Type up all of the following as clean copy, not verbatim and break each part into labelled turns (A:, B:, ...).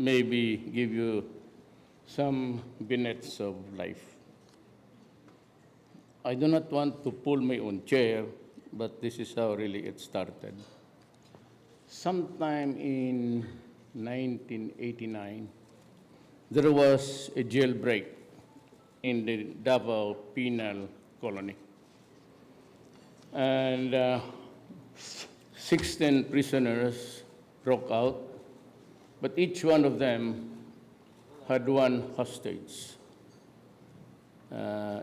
A: maybe give you some vignettes of life. I do not want to pull my own chair, but this is how really it started. Sometime in 1989, there was a jailbreak in the Davao Penal Colony. And 16 prisoners broke out, but each one of them had one hostage.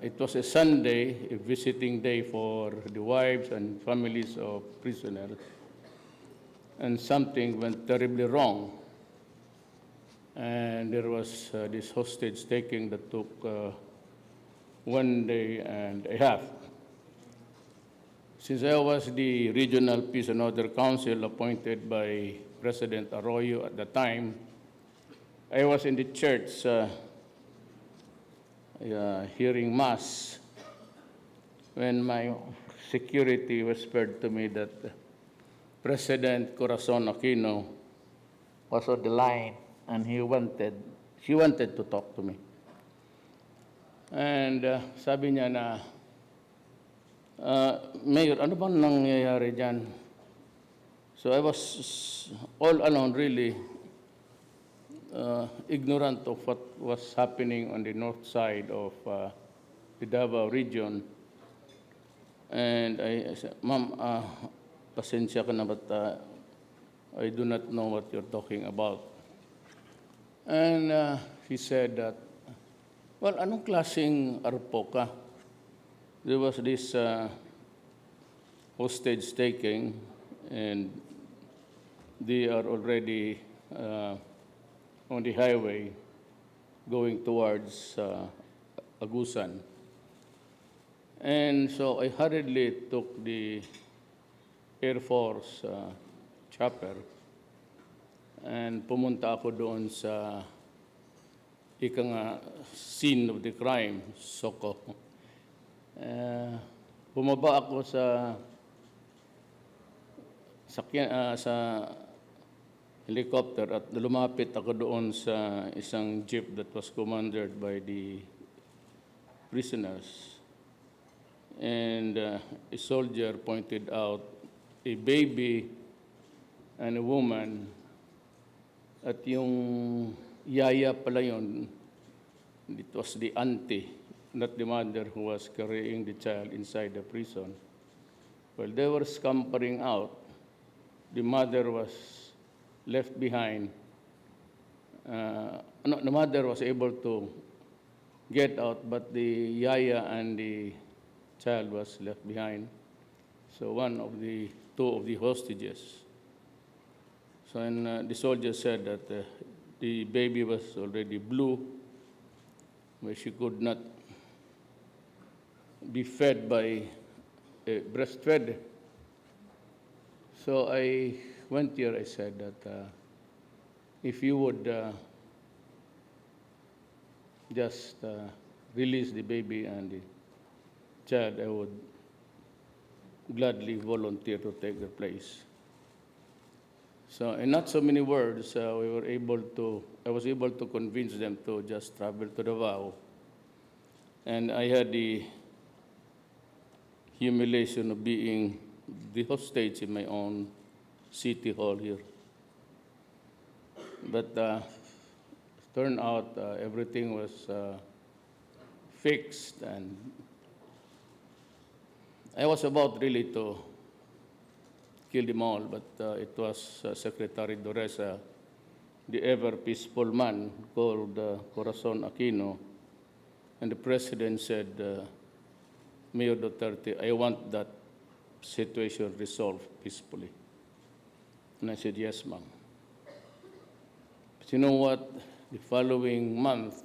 A: It was a Sunday, a visiting day for the wives and families of prisoners, and something went terribly wrong. And there was this hostage taking that took 1 day and a half. Since I was the Regional Peace and Order Council appointed by President Arroyo at the time, I was in the church hearing Mass when my security whispered to me that President Corazon Aquino was on the line and she wanted to talk to me. And sabi niya na, Mayor, ano bang nangyayari dyan? So I was all alone really ignorant of what was happening on the north side of the Davao region. And I said, Ma'am, pasensya ka na, but I do not know what you're talking about. And he said that, well, anong klaseng arpo ka? There was this hostage taking, and they are already on the highway going towards Agusan. And so I hurriedly took the Air Force chopper and pumunta ako doon sa scene of the crime, Soko. Bumaba ako sa helicopter at lumapit ako doon sa isang jeep that was commanded by the prisoners. And a soldier pointed out a baby and a woman, at yung yaya pala yun, it was the auntie, not the mother, who was carrying the child inside the prison. While they were scampering out, the mother was left behind. The mother was able to get out, but the yaya and the child was left behind. So two of the hostages. So and the soldier said that the baby was already blue, but she could not be fed by breastfed. So I went here, I said that if you would just release the baby and the child, I would gladly volunteer to take their place. So in not so many words, I was able to convince them to just travel to Davao. And I had the humiliation of being the hostage in my own city hall here. But turned out everything was fixed, and I was about really to kill them all, but it was Secretary Doresa, the ever peaceful man called Corazon Aquino, and the President said, Mayor Duterte, I want that situation resolved peacefully. And I said, yes, ma'am. But you know what? The following month,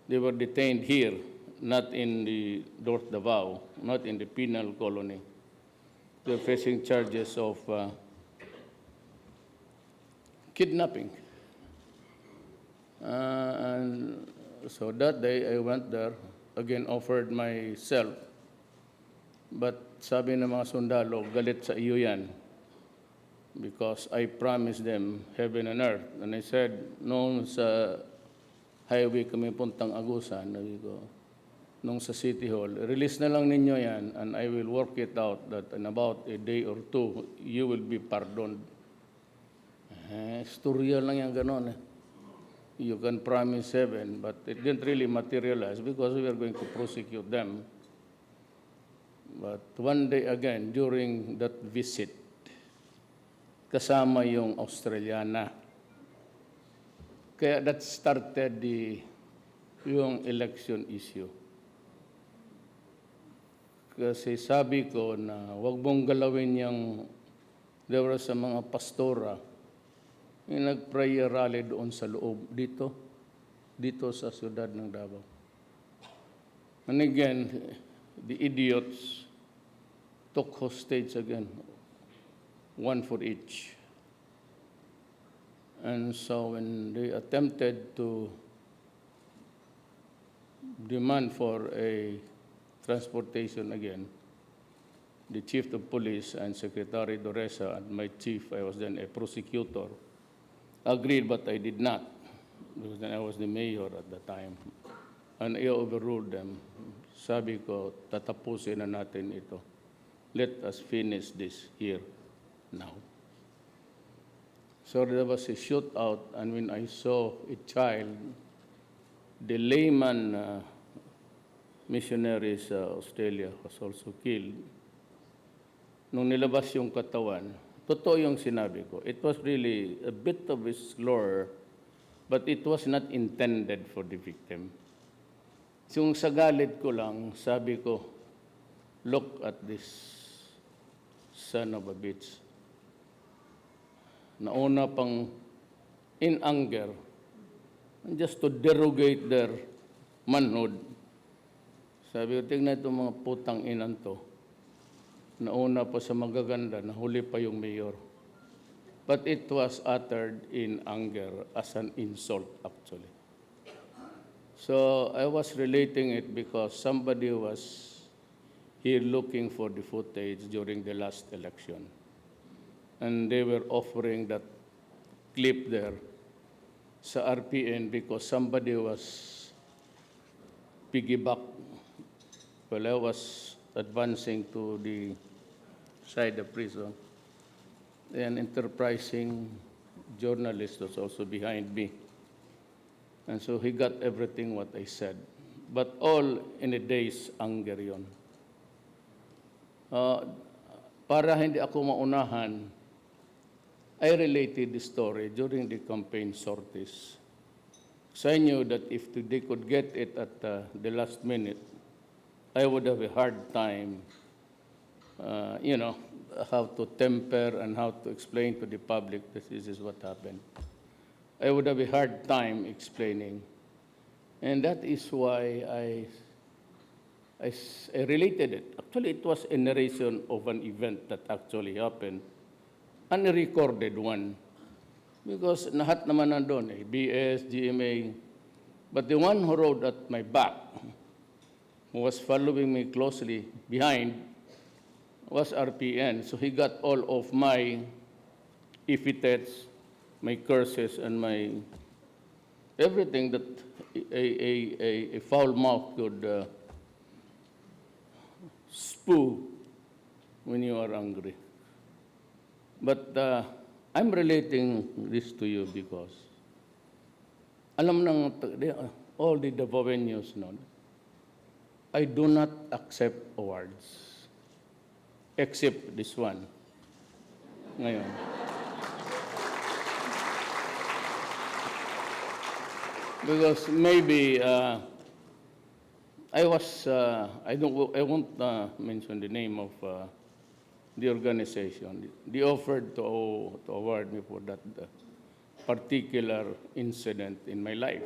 A: they were detained here, not in the North Davao, not in the penal colony. They're facing charges of kidnapping. And so that day, I went there, again offered myself. But sabi ng mga sundalo, galit sa iyo yan. because I promised them heaven and earth. And I said, noong sa highway kami puntang Agusan, sabi ko, nung sa City Hall, release na lang ninyo yan and I will work it out that in about a day or two, you will be pardoned. Storya lang yan ganon eh. You can promise heaven, but it didn't really materialize because we are going to prosecute them. But one day again, during that visit, kasama yung Australiana. Kaya that started yung election issue. Kasi sabi ko na wag mong galawin yung there were sa mga pastora yung nag-prayer rally doon sa loob, dito sa siyudad ng Davao. And again, the idiots took hostage again, one for each. And so when they attempted to demand for a transportation again, the chief of police and Secretary Doresa and my chief, I was then a prosecutor, agreed, but I did not, because then I was the mayor at the time. And I overruled them. Sabi ko, tatapusin na natin ito. Let us finish this here, now. So there was a shootout, and when I saw a child, the layman missionary sa Australia was also killed. Nung nilabas yung katawan, totoo yung sinabi ko. It was really a bit of a slur, but it was not intended for the victim. So yung sa galit ko lang, sabi ko, look at this son of a bitch. Nauna pang in anger, and just to derogate their manhood. Sabi ko, tingnan itong mga putang inan to. Nauna pa sa magaganda, nahuli pa yung mayor. But it was uttered in anger as an insult, actually. So I was relating it because somebody was here looking for the footage during the last election. And they were offering that clip there sa RPN because somebody was piggyback while I was advancing to the side of prison. An enterprising journalist was also behind me. And so he got everything what I said. But all in a day's anger yun. Para hindi ako maunahan, I related the story during the campaign sorties. So I knew that if they could get it at the last minute, I would have a hard time, how to temper and how to explain to the public that this is what happened. I would have a hard time explaining. And that is why I related it. Actually, it was a narration of an event that actually happened, unrecorded one. Because lahat naman nandun, BS, GMA. But the one who rode at my back, who was following me closely behind, was RPN. So he got all of my epithets, my curses, and my everything that a foul mouth could spew when you are angry. But I'm relating this to you because alam ng all the Davaoenos know, I do not accept awards except this one. Ngayon. Because maybe I won't mention the name of the organization. They offered to award me for that particular incident in my life.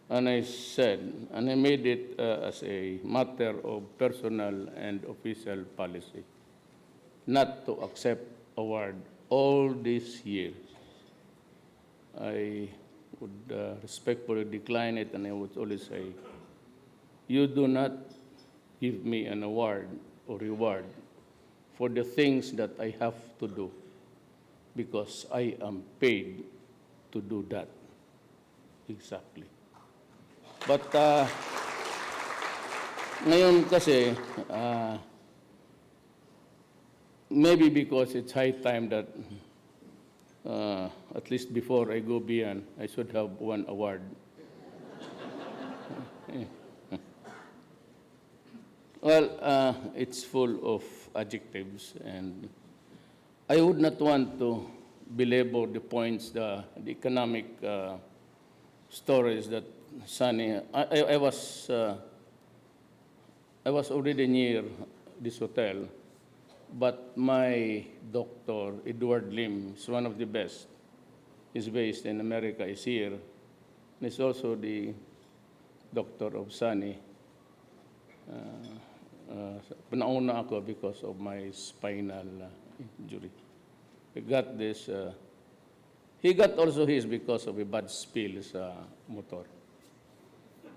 A: And I said, and I made it as a matter of personal and official policy, not to accept award all these years. I would respectfully decline it, and I would always say, you do not give me an award or reward for the things that I have to do because I am paid to do that. Exactly. But ngayon kasi, maybe because it's high time that at least before I go beyond, I should have one award. Well, it's full of adjectives, and I would not want to belabor the points, the economic stories that Sonny. I was already near this hotel, but my doctor, Edward Lim, is one of the best. He's based in America, is here. And he's also the doctor of Sonny. Panauna ako because of my spinal injury. He got this. He got also his because of a bad spill sa motor.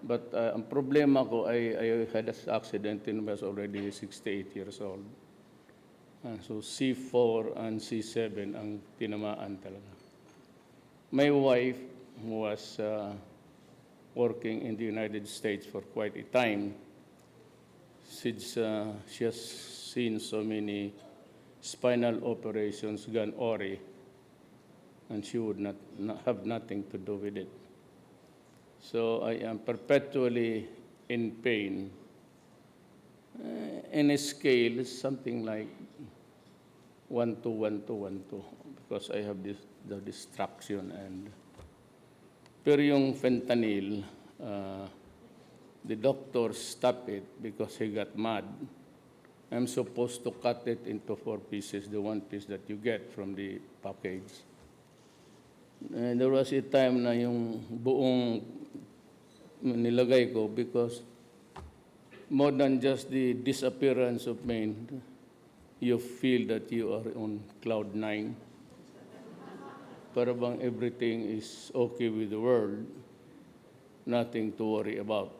A: But ang problema ko, I had an accident when I was already 68 years old. So C4 and C7 ang tinamaan talaga. My wife was working in the United States for quite a time. Since she has seen so many spinal operations gone awry, and she would not have nothing to do with it. So I am perpetually in pain. In a scale, something like 1 to 1 to 1 to, because I have the distraction. Pero yung fentanyl, the doctor stopped it because he got mad. I'm supposed to cut it into 4 pieces, the 1 piece that you get from the package. And there was a time na yung buong nilagay ko because more than just the disappearance of pain, you feel that you are on cloud 9. Para bang everything is okay with the world, nothing to worry about.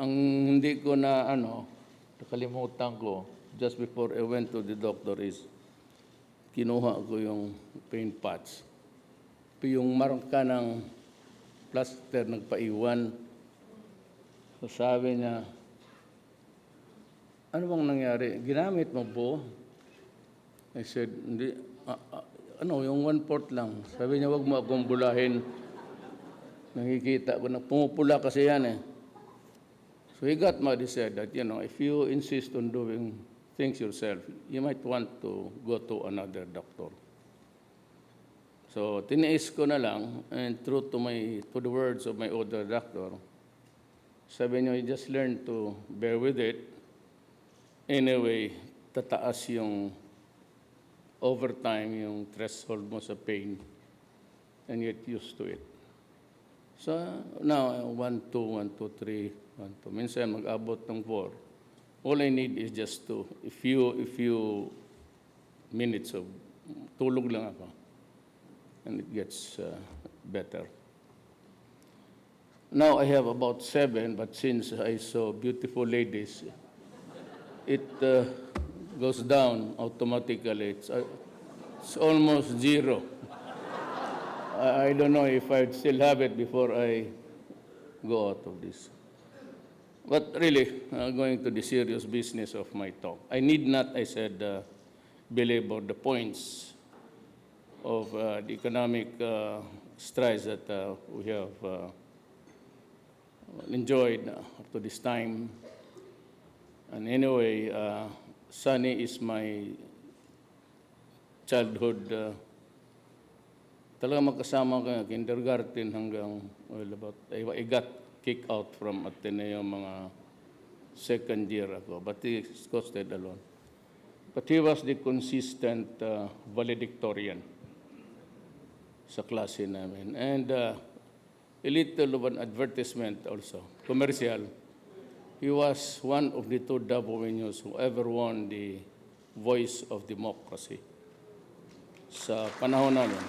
A: Ang hindi ko na nakalimutan ko, just before I went to the doctor is, kinuha ko yung pain patch. Yung marka ng plaster nagpaiwan. So sabi niya, ano bang nangyari? Ginamit mo po? I said, hindi, yung 1/4 lang. Sabi niya, wag mo akong bulahin. Nakikita ko na pumupula kasi yan eh. So he got mad. He said that, if you insist on doing things yourself, you might want to go to another doctor. So tiniis ko na lang, and true to the words of my older doctor, sabi niya, you just learn to bear with it. Anyway, tataas yung over time, yung threshold mo sa pain, and get used to it. So now, 1, 2, 1, 2, 3, 1, 2. Minsan mag-abot ng 4. All I need is just a few minutes of tulog lang ako, and it gets better. Now I have about 7, but since I saw beautiful ladies, it goes down automatically. It's almost 0. I don't know if I'd still have it before I go out of this. But really, going to the serious business of my talk, I need not, I said, belabor the points of the economic strides that we have enjoyed up to this time. And anyway, Sonny is my childhood. Talaga magkasama ko kindergarten hanggang, I got kicked out from Ateneo mga second year ako, but he stayed alone. But he was the consistent valedictorian sa klase namin. And a little of an advertisement also, commercial. He was one of the 2 Davaoenos who ever won the Voice of Democracy sa panahon namin.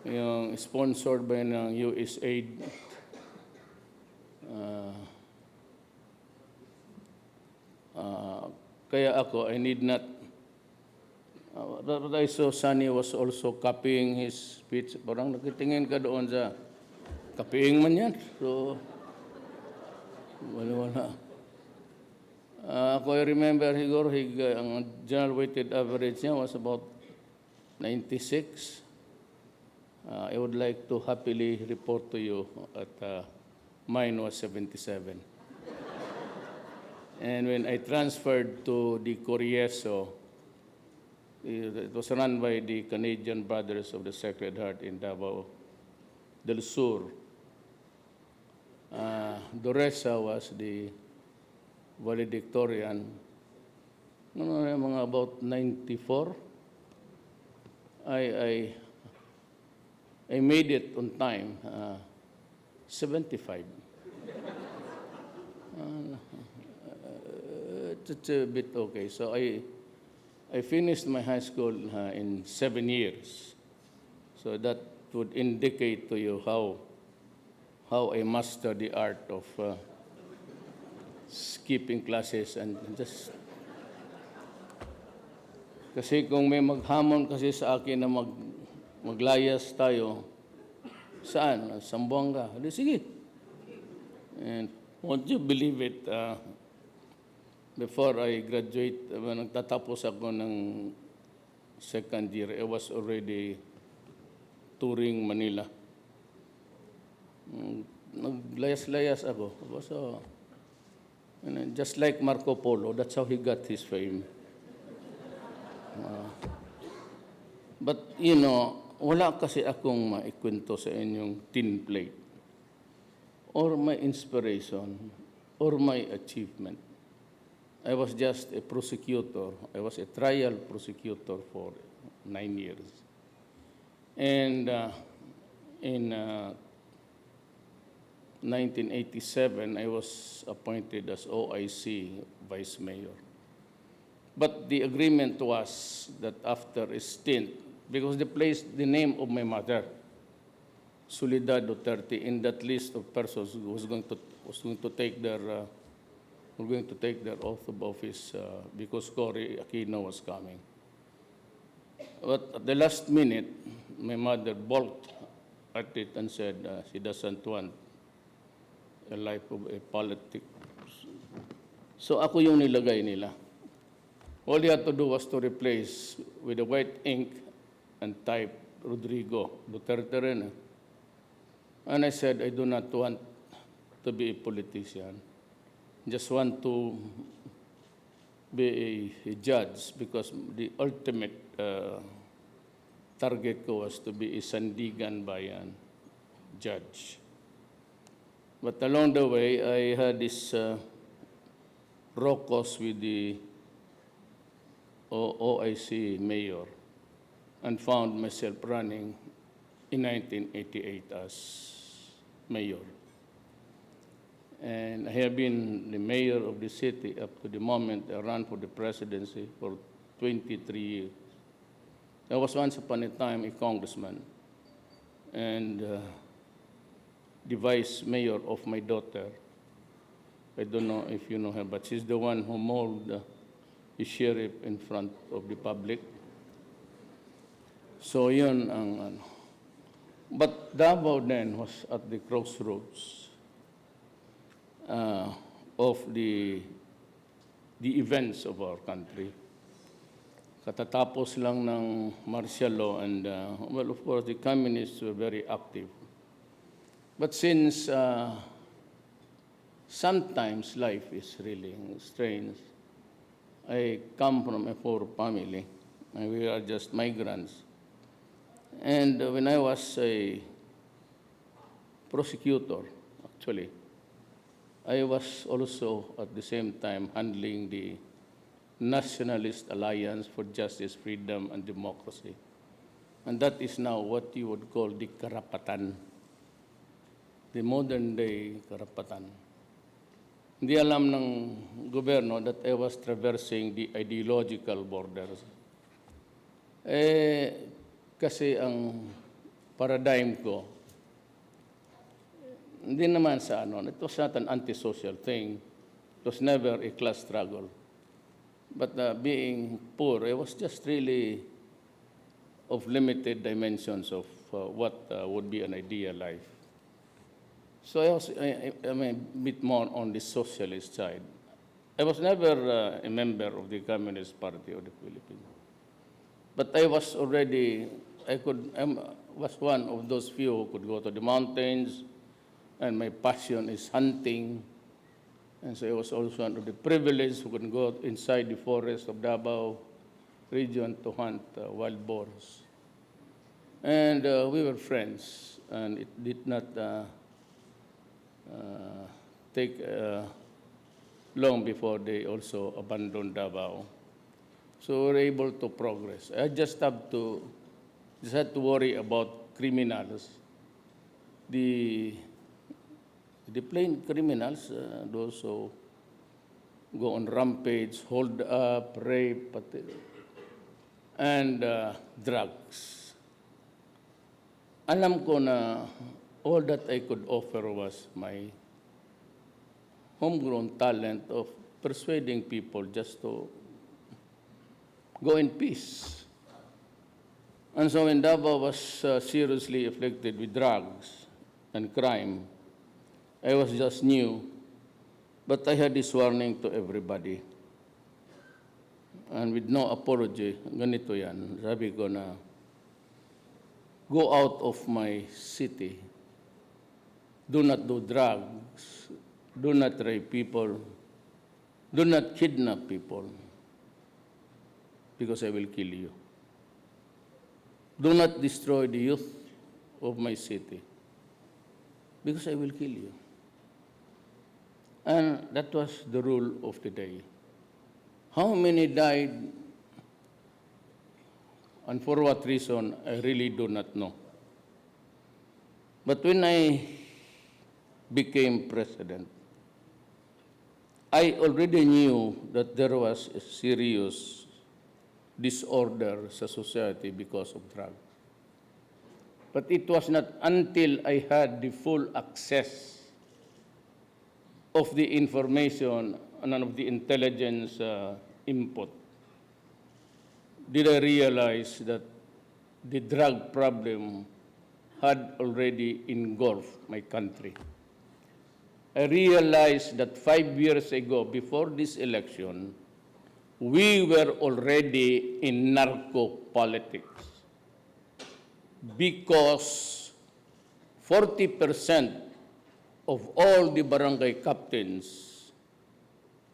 A: Yung sponsored by ng USAID. Kaya ako, I need not. But I saw Sonny was also copying his speech. Parang nakitingin ka doon sa, copying man yan. So, wala. Ako, I remember, ang general weighted average niya was about 96. I would like to happily report to you that mine was 77. And when I transferred to the Corrieso, it was run by the Canadian Brothers of the Sacred Heart in Davao del Sur. Doresa was the valedictorian. Mga about 94. I made it on time, 75. It's a bit okay. So I finished my high school in 7 years. So that would indicate to you how I mastered the art of skipping classes and just... Kasi kung may maghamon kasi sa akin na maglayas tayo, saan? Sambuanga. Sige. And won't you believe it, before I graduate, nagtatapos ako ng second year, I was already touring Manila. Naglayas-layas ako. So, just like Marco Polo, that's how he got his fame. But, wala kasi akong maikwento sa inyong tin plate or my inspiration or my achievement. I was just a prosecutor. I was a trial prosecutor for 9 years. And in 1987, I was appointed as OIC Vice Mayor. But the agreement was that after a stint, because they placed the name of my mother, Soledad Duterte, in that list of persons who was going to take their oath of office because Cory Aquino was coming. But at the last minute, my mother balked at it and said she doesn't want a life of a politic. So ako yung nilagay nila. All they had to do was to replace with a white ink and type Rodrigo Duterte rin. And I said, I do not want to be a politician. Just want to be a judge because the ultimate target ko was to be a Sandigan Bayan judge. But along the way, I had this raucous with the OIC mayor and found myself running in 1988 as mayor. And I have been the mayor of the city up to the moment I ran for the presidency for 23 years. I was once upon a time a congressman and the vice mayor of my daughter. I don't know if you know her, but she's the one who mauled the sheriff in front of the public. So yun ang... But Davao then was at the crossroads of the events of our country. Katatapos lang ng martial law and, well, of course, the communists were very active. But since sometimes life is really strange, I come from a poor family, and we are just migrants. And when I was a prosecutor, actually, I was also at the same time handling the Nationalist Alliance for Justice, Freedom, and Democracy. And that is now what you would call the karapatan, the modern-day karapatan. Hindi alam ng gobyerno that I was traversing the ideological borders. Kasi ang paradigm ko, hindi naman sa it was not an antisocial thing. It was never a class struggle. But being poor, I was just really of limited dimensions of what would be an ideal life. So I'm a bit more on the socialist side. I was never a member of the Communist Party of the Philippines. But I was already, was one of those few who could go to the mountains, and my passion is hunting. And so I was also one of the privileged who could go inside the forest of Davao region to hunt wild boars. And we were friends, and it did not take long before they also abandoned Davao. So we were able to progress. I just had to worry about criminals. The plain criminals, those who go on rampage, hold up, rape, and drugs. Alam ko na all that I could offer was my homegrown talent of persuading people just to go in peace. And so when Davao was seriously afflicted with drugs and crime, I was just new, but I had this warning to everybody. And with no apology, ganito yan, sabi ko na, go out of my city. Do not do drugs. Do not rape people. Do not kidnap people, because I will kill you. Do not destroy the youth of my city, because I will kill you. And that was the rule of the day. How many died, and for what reason, I really do not know. But when I became president, I already knew that there was a serious disorder sa society because of drugs. But it was not until I had the full access of the information and of the intelligence input did I realize that the drug problem had already engulfed my country. I realized that 5 years ago, before this election, we were already in narco politics because 40% of all the barangay captains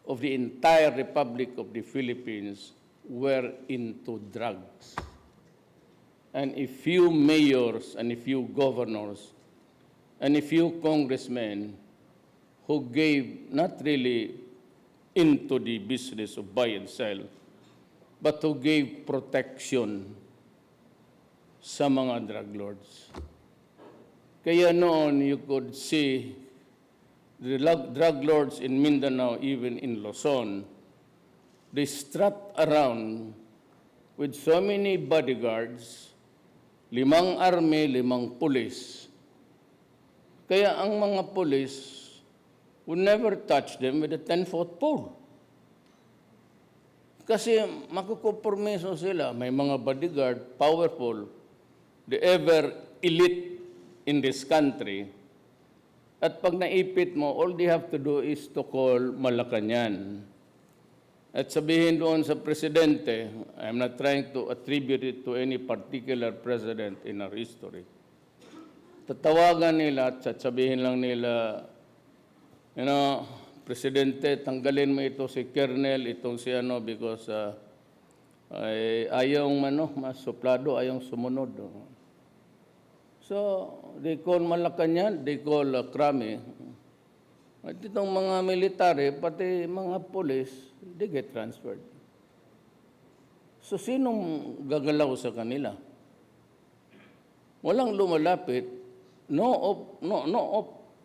A: of the entire Republic of the Philippines were into drugs. And a few mayors and a few governors and a few congressmen who gave not really into the business of buy and sell, but who gave protection sa mga drug lords. Kaya noon, you could see the drug lords in Mindanao, even in Luzon, they strut around with so many bodyguards, 5 army, 5 pulis. Kaya ang mga pulis would never touch them with a 10-foot pole. Kasi makukompromiso sila. May mga bodyguard, powerful, the ever elite in this country. At pag naipit mo, all they have to do is to call Malacanang. At sabihin doon sa presidente, I'm not trying to attribute it to any particular president in our history. Tatawagan nila at sabihin lang nila, Presidente, tanggalin mo ito si Colonel, itong si because ayaw mas suplado, ayaw sumunod. So, they call Malacanang, they call Krami. At itong mga military, pati mga police, they get transferred. So, sinong gagalaw sa kanila? Walang lumalapit. No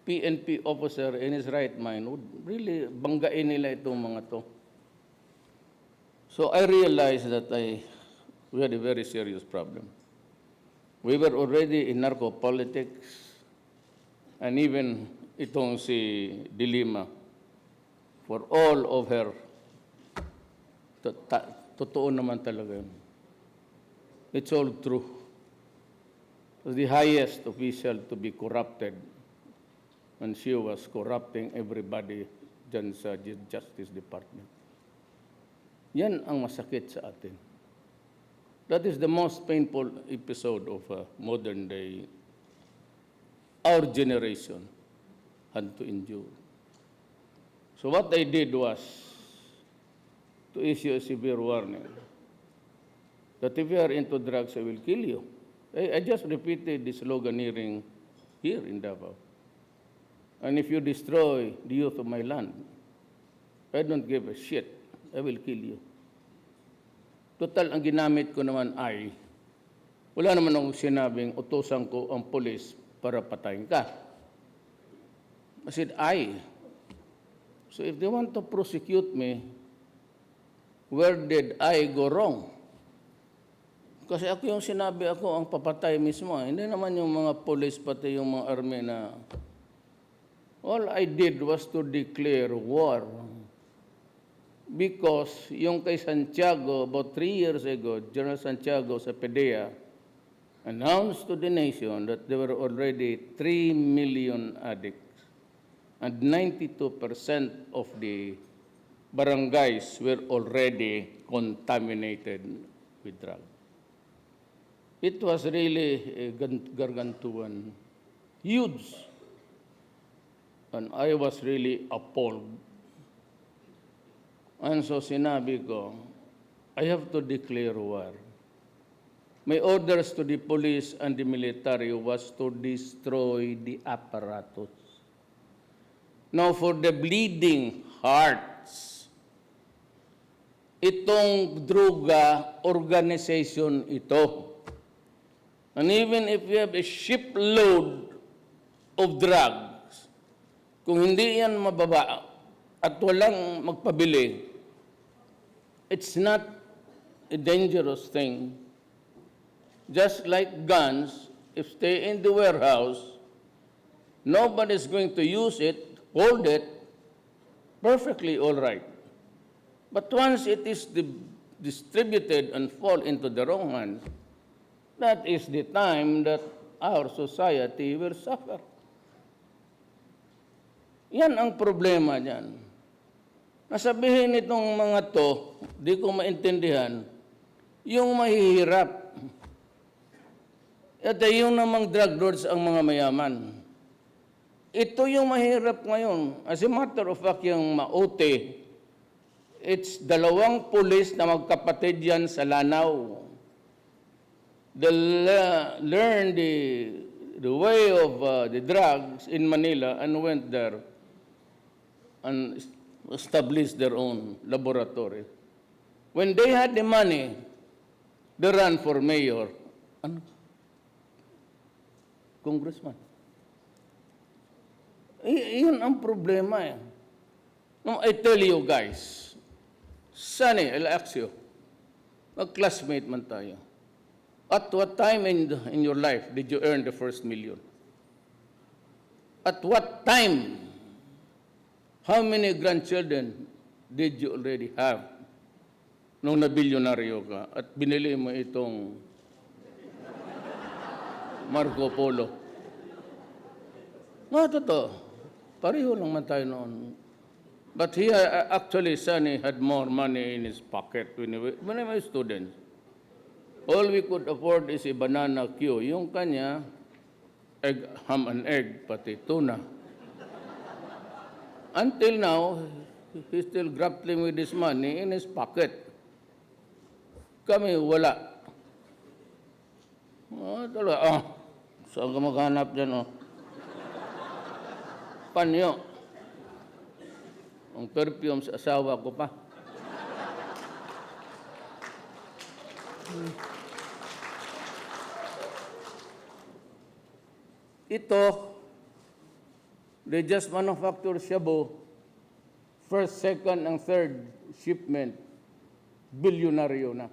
A: PNP officer in his right mind would really banggain nila itong mga to. So I realized that we had a very serious problem. We were already in narco politics, and even itong si Dilima, for all of her Totoo naman talaga yun. It's all true. The highest official to be corrupted, and she was corrupting everybody dyan sa Justice Department. Yan ang masakit sa atin. That is the most painful episode of modern day our generation had to endure. So what I did was to issue a severe warning that if you are into drugs, I will kill you. I just repeated the sloganeering here in Davao. And if you destroy the youth of my land, I don't give a shit. I will kill you. Total, ang ginamit ko naman ay, wala naman akong sinabing utusan ko ang polis para patayin ka. I said, I. So if they want to prosecute me, where did I go wrong? Kasi ako yung sinabi ako ang papatay mismo. Hindi naman yung mga polis pati yung mga army na all I did was to declare war. Because yung kay Santiago, about 3 years ago, General Santiago sa PDEA announced to the nation that there were already 3 million addicts. And 92% of the barangays were already contaminated with drugs. It was really a gargantuan, huge. And I was really appalled. And so sinabi ko, I have to declare war. My orders to the police and the military was to destroy the apparatus. Now for the bleeding hearts, itong druga organization ito. And even if you have a shipload of drugs, kung hindi yan mababa at walang magpabili, it's not a dangerous thing. Just like guns, if stay in the warehouse, nobody's going to use it, hold it, perfectly all right. But once it is distributed and fall into the wrong hands, that is the time that our society will suffer. Yan ang problema niyan. Nasabihin itong mga to, di ko maintindihan, yung mahihirap. At yung namang drug lords ang mga mayaman. Ito yung mahirap ngayon. As a matter of fact, yung maute, it's 2 pulis na magkapatid yan sa Lanao. They learned the way of the drugs in Manila and went there and established their own laboratory. When they had the money, they ran for mayor and congressman. Iyon ang problema eh. No, I tell you guys, Sonny, I'll ask you, mag-classmate man tayo. At what time in your life did you earn the first million? At what time? How many grandchildren did you already have nung nabilyonaryo ka at binili mo itong Marco Polo? Totoo. Pareho lang man tayo noon. But he actually, Sonny had more money in his pocket when he was student. All we could afford is a banana Q. Yung kanya, egg, ham and egg, pati tuna. Until now, he's still grappling with his money in his pocket. Kami, wala. Talaga, saan ka maghanap dyan, Panyo. Ang perfume sa asawa ko pa. Ito, they just manufacture shabu, first, second, and third shipment, bilyonaryo na.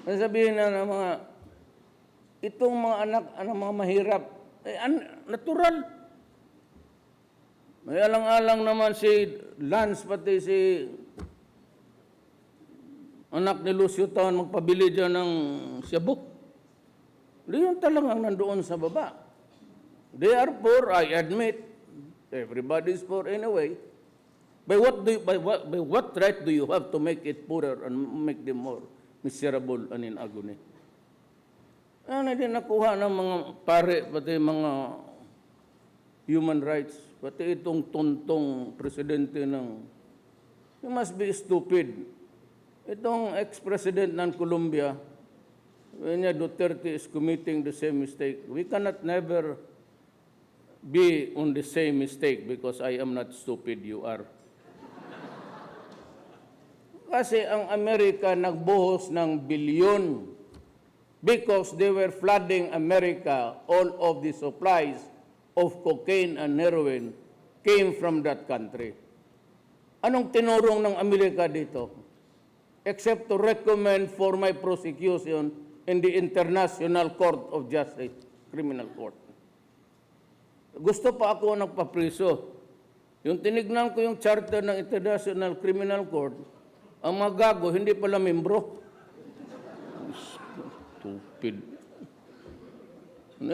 A: Sabihin na ng mga, itong mga anak, mga mahirap, natural. May alang-alang naman si Lance, pati si anak ni Lucio Taon magpabili dyan ng Cebu. Yun talagang nandoon sa baba. They are poor, I admit. Everybody is poor anyway. By what right do you have to make it poorer and make them more miserable and in agony? Ano din nakuha ng mga pare, pati mga human rights, pati itong tontong presidente ng, you must be stupid. Itong ex-president ng Colombia, when Duterte is committing the same mistake, we cannot never be on the same mistake because I am not stupid, you are. Kasi ang Amerika nagbuhos ng bilyon because they were flooding America. All of the supplies of cocaine and heroin came from that country. Anong tinurong ng Amerika dito? Except to recommend for my prosecution in the International Court of Justice, Criminal Court. Gusto pa ako nagpapriso. Yung tinignan ko yung charter ng International Criminal Court, ang mga gago, hindi pala membro. Stupid.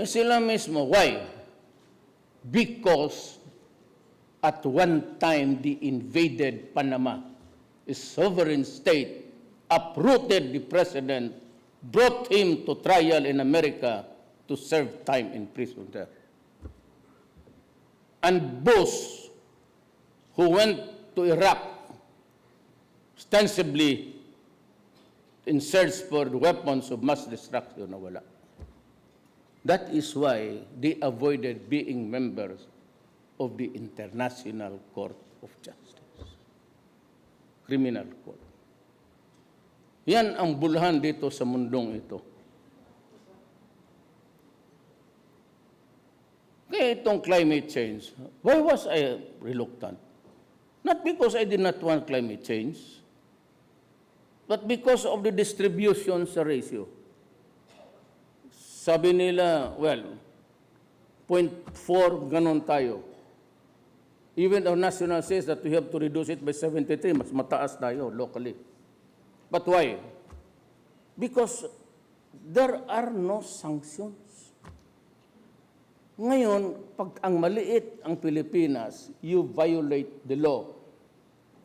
A: Sila mismo. Why? Because at one time they invaded Panama. A sovereign state uprooted the president, brought him to trial in America to serve time in prison there. And Bush, who went to Iraq ostensibly in search for the weapons of mass destruction, nawala. That is why they avoided being members of the International Court of Justice. Criminal Court. Yan ang bulhan dito sa mundong ito. Kaya itong climate change, why was I reluctant? Not because I did not want climate change, but because of the distribution sa ratio. Sabi nila, well, 0.4, ganon tayo. Even our national says that we have to reduce it by 73, mas mataas tayo locally. But why? Because there are no sanctions. Ngayon, pag ang maliit ang Pilipinas, you violate the law.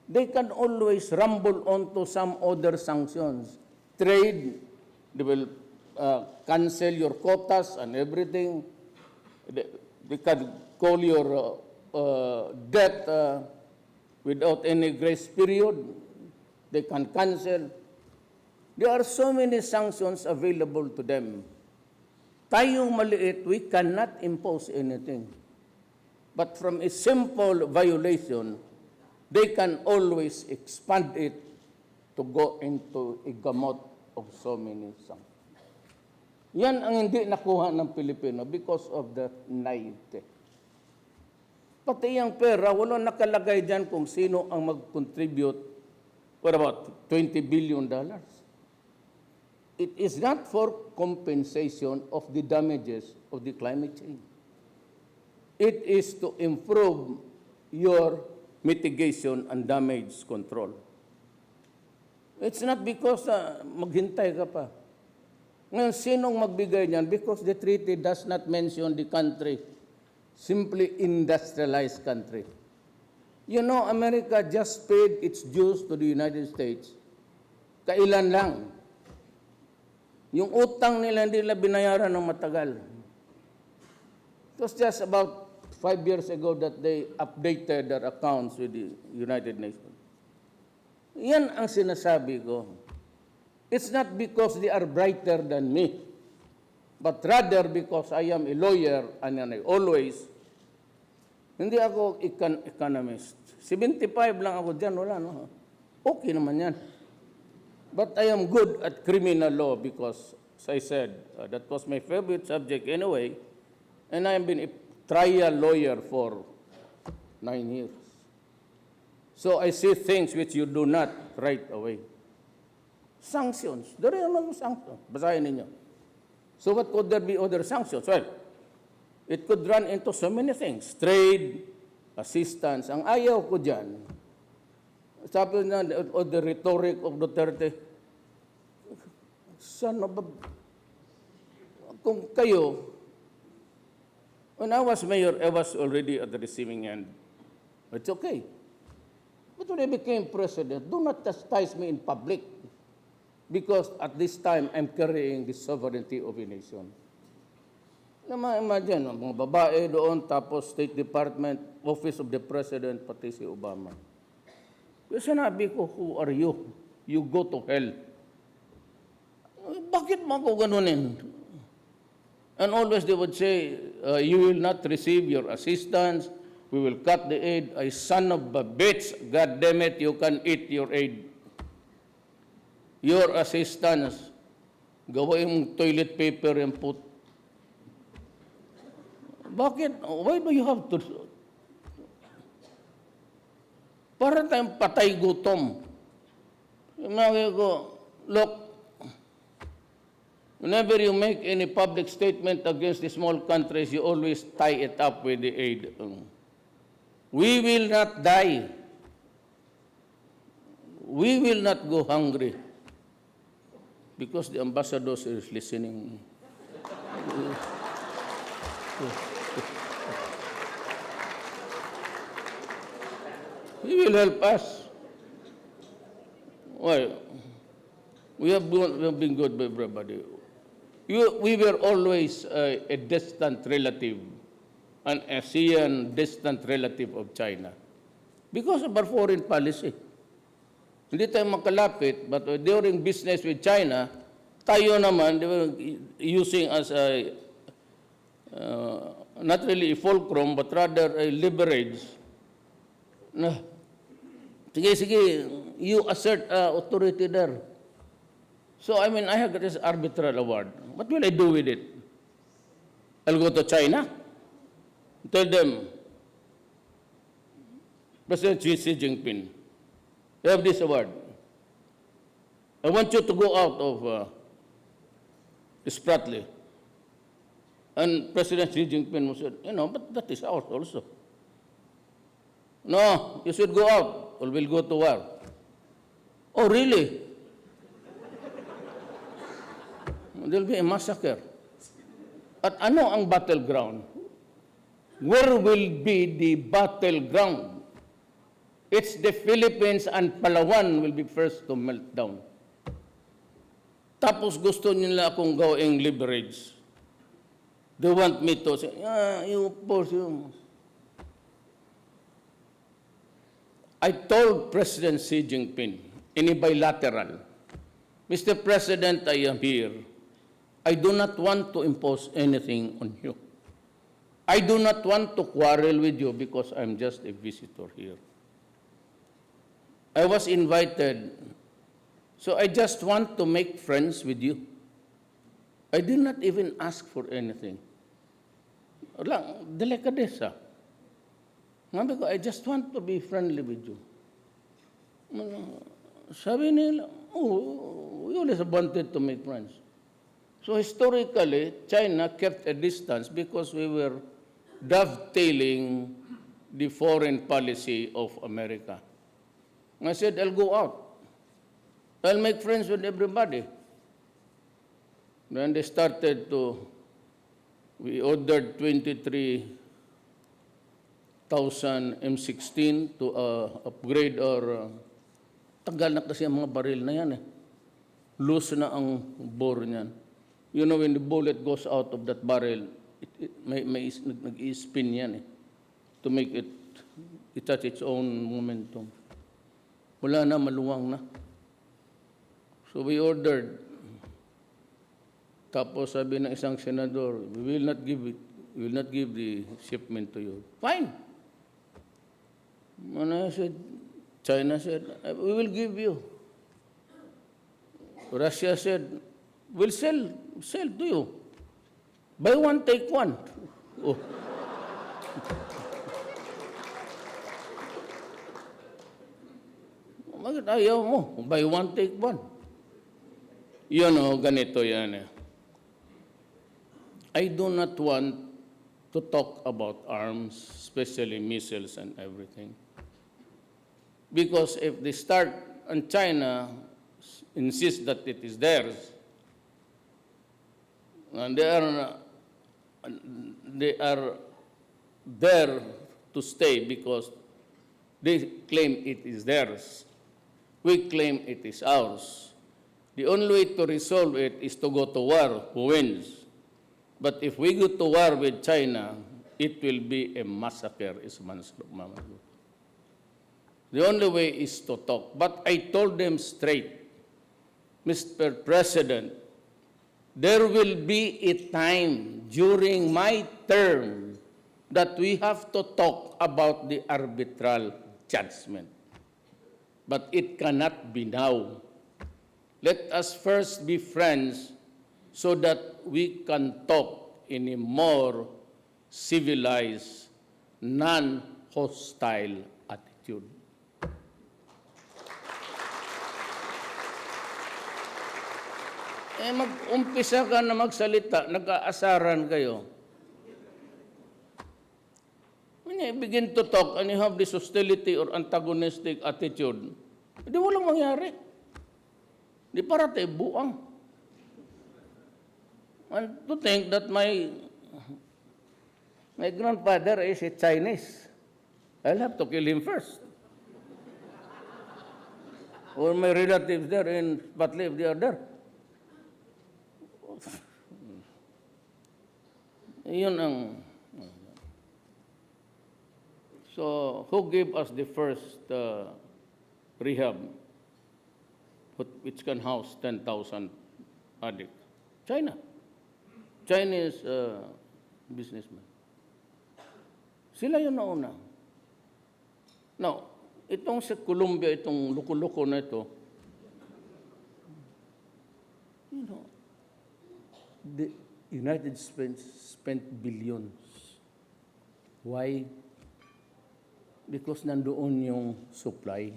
A: They can always rumble onto some other sanctions. Trade, they will cancel your quotas and everything. They can call your debt without any grace period. They can cancel. There are so many sanctions available to them. Tayong maliit, we cannot impose anything. But from a simple violation, they can always expand it to go into a gamot of so many sanctions. Yan ang hindi nakuha ng Pilipino because of the naivete. Pati yung pera, walang nakalagay dyan kung sino ang mag-contribute. What about $20 billion? It is not for compensation of the damages of the climate change. It is to improve your mitigation and damage control. It's not because maghintay ka pa. Ngayon, sinong magbigay niyan? Because the treaty does not mention the country. Simply industrialized country. You know, America just paid its dues to the United States. Kailan lang. Yung utang nila hindi nila binayaran ng matagal. It was just about 5 years ago that they updated their accounts with the United Nations. Yan ang sinasabi ko. It's not because they are brighter than me, but rather because I am a lawyer and I always, hindi ako economist. 75 lang ako dyan, wala, no? Okay naman yan. But I am good at criminal law because, as I said, that was my favorite subject anyway, and I have been a trial lawyer for 9 years. So I see things which you do not right away. Sanctions. There are no sanctions. Basahin ninyo. So what could there be other sanctions? Well, it could run into so many things. Trade, assistance. Ang ayaw ko dyan, sabi na, o the rhetoric of Duterte, sana ba, kung kayo, when I was mayor, I was already at the receiving end. It's okay. But when I became president, do not chastise me in public because at this time, I'm carrying the sovereignty of a nation. Imagine, mga babae doon, tapos State Department, Office of the President, pati si Obama. Kaya sinabi ko, who are you? You go to hell. Bakit mo ako ganunin? And always they would say, you will not receive your assistance, we will cut the aid. Ay, son of a bitch, God damn it, you can eat your aid. Your assistance, gawin mong toilet paper and put. Bakit? Why do you have to? Para tayong patay gutom. Sabi ko, look, whenever you make any public statement against the small countries, you always tie it up with the aid. We will not die. We will not go hungry. Because the ambassador is listening. He will help us. Well, we have been good by everybody. We were always a distant relative, an ASEAN distant relative of China because of our foreign policy. Hindi tayo makalapit, but during business with China, tayo naman, they were using as a, not really a fulcrum, but rather a leverage. Na, sige, you assert authority there. So, I mean, I have this arbitral award. What will I do with it? I'll go to China, tell them, President Xi Jinping, you have this award. I want you to go out of Spratly. And President Xi Jinping said, but that is ours also. No, you should go out or we'll go to war. Oh, really? There'll be a massacre. At ano ang battleground? Where will be the battleground? It's the Philippines and Palawan will be first to melt down. Tapos gusto nila akong gawing leverage. They want me to say, you force you. I told President Xi Jinping in a bilateral, Mr. President, I am here. I do not want to impose anything on you. I do not want to quarrel with you because I'm just a visitor here. I was invited, so I just want to make friends with you. I did not even ask for anything. Lang, delikadesa. Sabi ko, I just want to be friendly with you. Sabi nila, we always wanted to make friends. So historically, China kept a distance because we were dovetailing the foreign policy of America. I said, I'll go out. I'll make friends with everybody. Then they started we ordered 23,000 M16 to upgrade our, tagal na kasi ang mga baril na yan eh. Loose na ang bore niyan. You know, when the bullet goes out of that barrel, may nag-i-spin yan eh, to make it touch its own momentum. Wala na, maluwang na. So we ordered. Tapos sabi ng isang senador, we will not give the shipment to you. Fine. And I said, China said, we will give you. Russia said, we'll sell to you. Buy one, take one. Oh. Bakit ayaw mo? Buy one, take one. Ganito yan eh. I do not want to talk about arms, especially missiles and everything. Because if they start, and China insists that it is theirs, and they are there to stay because they claim it is theirs. We claim it is ours. The only way to resolve it is to go to war. Who wins? But if we go to war with China, it will be a massacre, is Mamalu. The only way is to talk. But I told them straight, Mr. President, there will be a time during my term that we have to talk about the arbitral judgment. But it cannot be now. Let us first be friends so that we can talk in a more civilized, non-hostile attitude. Mag-umpisa ka na magsalita, nag-aasaran kayo. When you begin to talk and you have this hostility or antagonistic attitude, hindi walang mangyari. Di para tayo buang. And to think that my grandfather is a Chinese, I'll have to kill him first. Or my relatives there in Patliv, they are there. Yun ang... So, who gave us the first rehab, which can house 10,000 addicts? China. Chinese businessman. Sila yun nauna. Now, itong sa Colombia, itong loko-loko na ito, you know, the United States spent billions. Why? Because nandoon yung supply.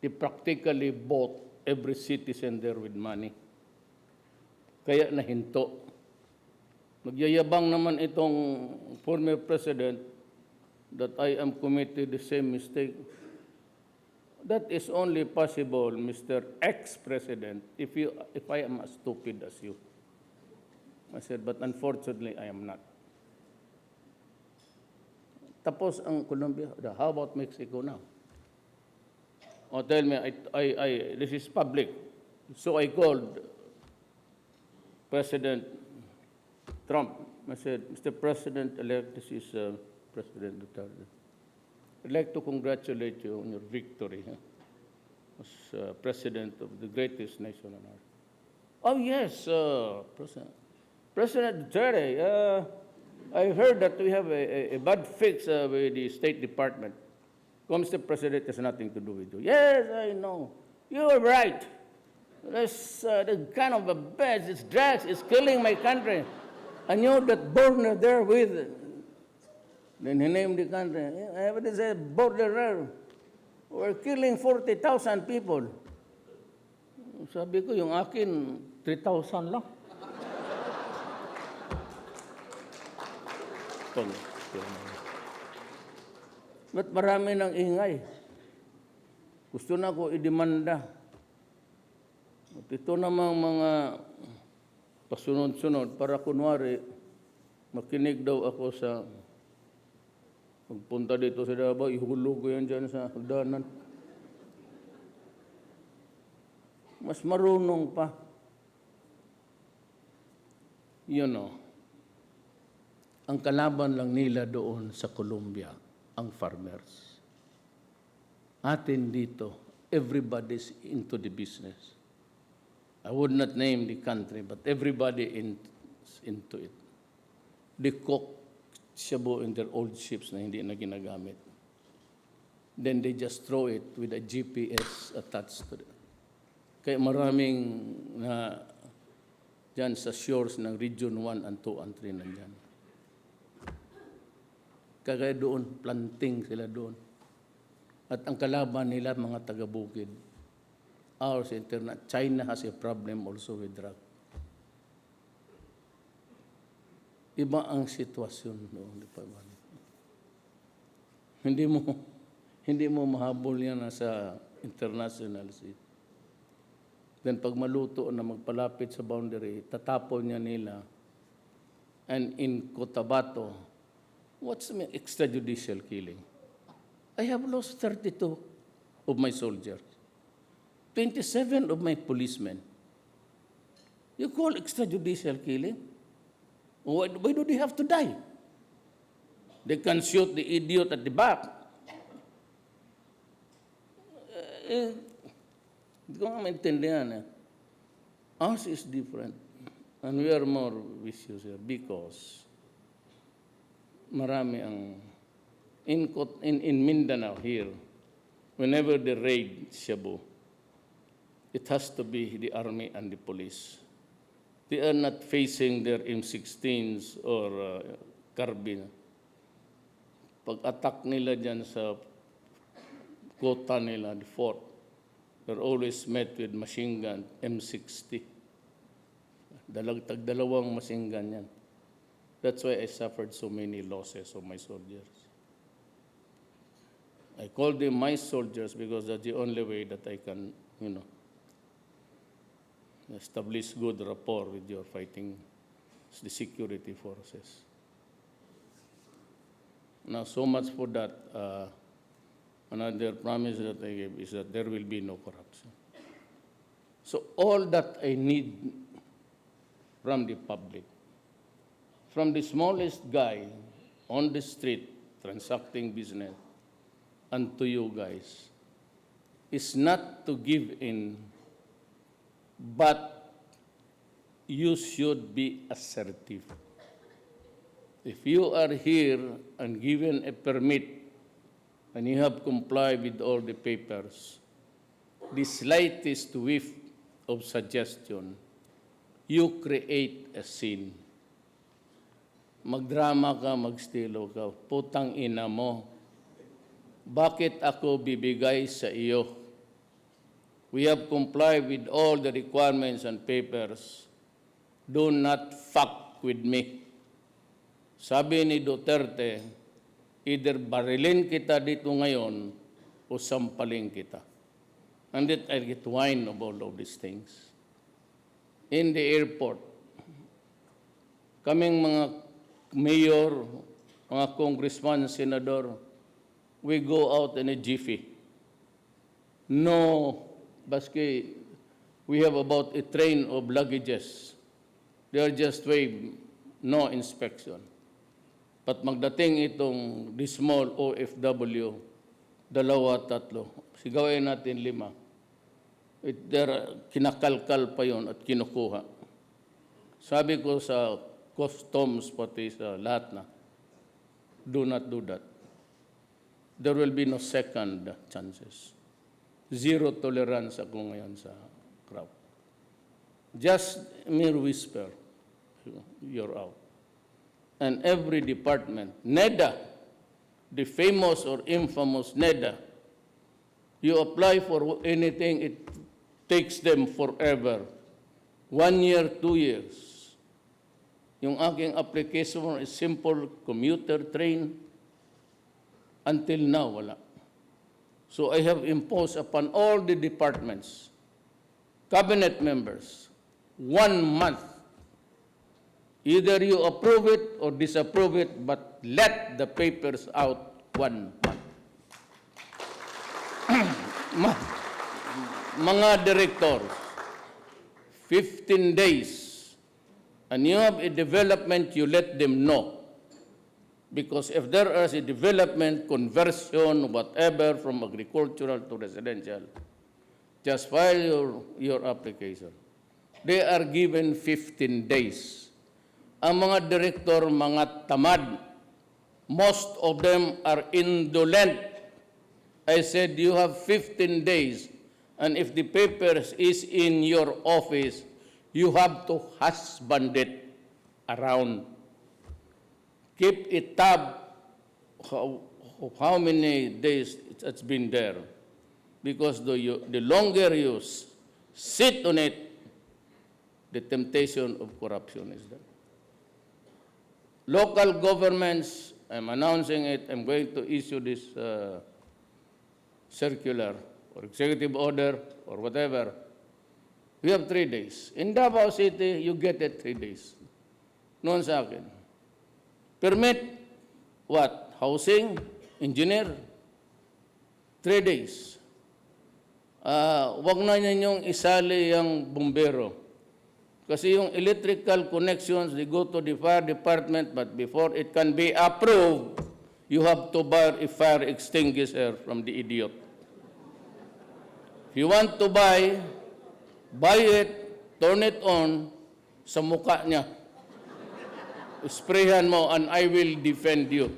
A: They practically bought every citizen there with money. Kaya nahinto. Magyayabang naman itong former president that I am committed the same mistake. That is only possible, Mr. Ex-President, if I am as stupid as you. I said, but unfortunately, I am not. Tapos ang Colombia, how about Mexico now? Oh, tell me, this is public. So I called President Trump. I said, Mr. President-elect, this is President Duterte. I'd like to congratulate you on your victory as president of the greatest nation on earth. Oh, yes, President Duterte, I heard that we have a bad fix with the State Department. Well, Mr. President, has nothing to do with you. Yes, I know. You are right. The kind of a bad, this drugs is killing my country. I knew that border there with, then he named the country. What is a border there? We're killing 40,000 people. Sabi ko, yung akin, 3,000 lang. Ba't marami ng ingay? Gusto na ko idemanda. At ito namang mga pasunod-sunod para kunwari makinig daw ako sa pagpunta dito sa Davao, ihulog ko yan dyan sa hagdanan. Mas marunong pa. You know, ang kalaban lang nila doon sa Colombia, ang farmers. Atin dito, everybody's into the business. I would not name the country, but everybody into it. They cook shabu in their old ships na hindi na ginagamit. Then they just throw it with a GPS attached to it. Kaya maraming na dyan sa shores ng Region 1 and 2 and 3 nandyan. Kaya doon, planting sila doon. At ang kalaban nila, mga taga-bukid. Ours, China has a problem also with drug. Iba ang sitwasyon doon. Hindi mo, hindi mo mahabol yan sa international sea. Then pag maluto na magpalapit sa boundary, tatapon niya nila. And in Cotabato, what's the extrajudicial killing? I have lost 32 of my soldiers, 27 of my policemen. You call extrajudicial killing? Why do they have to die? They can shoot the idiot at the back. Hindi ko nga maintindihan. Ours is different. And we are more vicious here because marami ang in Mindanao here, whenever they raid Cebu, it has to be the army and the police. They are not facing their M16s or carbine. Pag-attack nila dyan sa kota nila, the fort, they're always met with machine gun, M60. Dalawang machine gun yan. That's why I suffered so many losses of my soldiers. I call them my soldiers because that's the only way that I can, establish good rapport with your fighting the security forces. Now, so much for that. Another promise that I gave is that there will be no corruption. So all that I need from the public, from the smallest guy on the street transacting business, and to you guys, is not to give in, but you should be assertive. If you are here and given a permit and you have complied with all the papers, the slightest whiff of suggestion, you create a scene. Magdrama ka, magstilo ka, putang ina mo. Bakit ako bibigay sa iyo? We have complied with all the requirements and papers. Do not fuck with me. Sabi ni Duterte, either barilin kita dito ngayon o sampaling kita. And that I get wine of all of these things. In the airport, kaming mga mayor, mga congressman, senador, we go out in a jiffy. No, baski, we have about a train of luggages. They are just waiting, no inspection. But magdating itong the small OFW, dalawa, tatlo, sigawin natin 5. Kinakalkal pa yon at kinukuha. Sabi ko sa customs pati sa lahat na, do not do that. There will be no second chances. Zero tolerance ako ngayon sa crowd. Just mere whisper, you're out. And every department, NEDA, the famous or infamous NEDA, you apply for anything, it takes them forever. 1 year, 2 years. Yung aking application is simple commuter train. Until now, wala. So I have imposed upon all the departments, cabinet members, 1 month. Either you approve it or disapprove it, but let the papers out 1 month. Mga directors, 15 days, and you have a development, you let them know. Because if there is a development, conversion, whatever, from agricultural to residential, just file your application. They are given 15 days. Ang mga direktor, mga tamad, most of them are indolent. I said, you have 15 days, and if the papers is in your office, you have to husband it around. Keep a tab of how many days it's been there. Because the longer you sit on it, the temptation of corruption is there. local governments, I'm announcing it, I'm going to issue this circular or executive order or whatever. We have 3 days. In Davao City, you get it 3 days. Noon sa akin. Permit, what? Housing, engineer, 3 days. Wag na ninyong isali yung bumbero. Kasi yung electrical connections, they go to the fire department, but before it can be approved, you have to buy a fire extinguisher from the idiot. If you want to buy it, turn it on sa mukha niya. Sprayhan mo and I will defend you.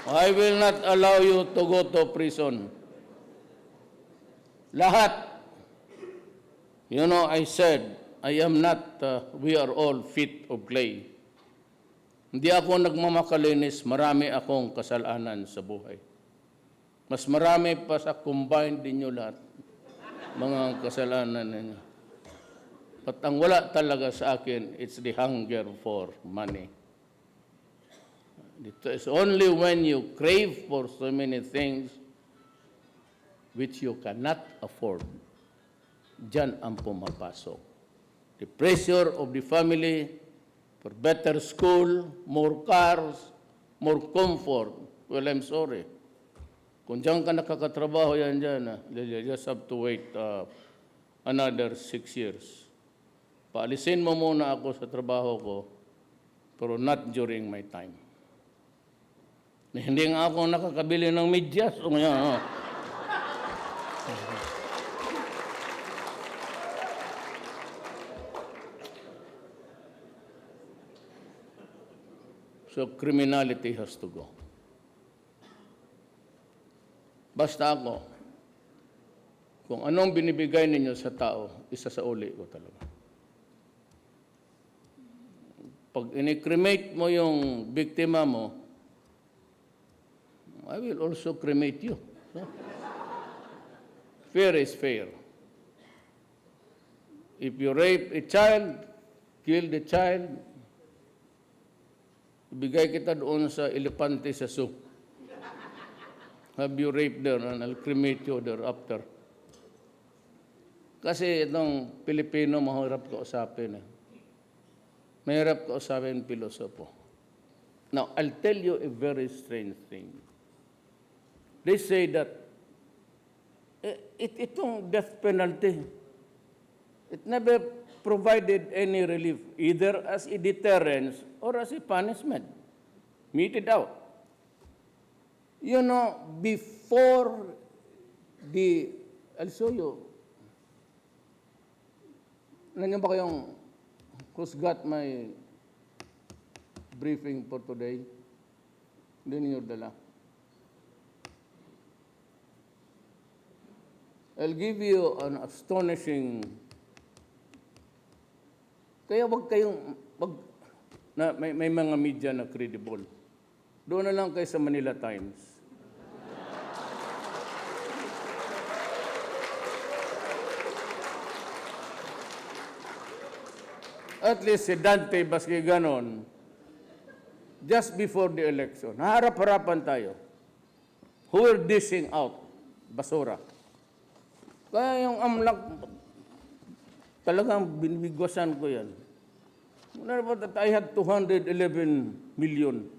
A: I will not allow you to go to prison. Lahat. You know, I said, I am not, we are all feet of clay. Hindi ako nagmamakalinis, marami akong kasalanan sa buhay. Mas marami pa sa combined ninyo lahat, mga kasalanan ninyo. But ang wala talaga sa akin, it's the hunger for money. It's only when you crave for so many things which you cannot afford, diyan ang pumapasok. The pressure of the family for better school, more cars, more comfort. Well, I'm sorry. Kung diyan ka nakakatrabaho yan dyan, you just have to wait another 6 years. Paalisin mo muna ako sa trabaho ko, pero not during my time. Hindi nga ako nakakabili ng medyas. So criminality has to go. Basta ako, kung anong binibigay ninyo sa tao, isa sa uli ko talaga. Pag ini-cremate mo yung biktima mo, I will also cremate you. So, fair is fair. If you rape a child, kill the child, ibigay kita doon sa elepante sa zoo. Have you raped there and I'll cremate you thereafter. Kasi itong Pilipino, mahirap kausapin. Mahirap kausapin pilosopo. Now, I'll tell you a very strange thing. They say that itong death penalty, it never provided any relief, either as a deterrence or as a punishment. Meted out. You know, before I'll show you. Nandiyan ba kayong who's got my briefing for today? Hindi ninyo dala. I'll give you an astonishing. Kaya wag kayong, may mga media na credible. Doon na lang kayo sa Manila Times. At least si Dante, baski ganon, just before the election, harap-harapan tayo. Who were dishing out basura. Kaya yung amlak, talagang binibigwasan ko yan. That I had 211 million.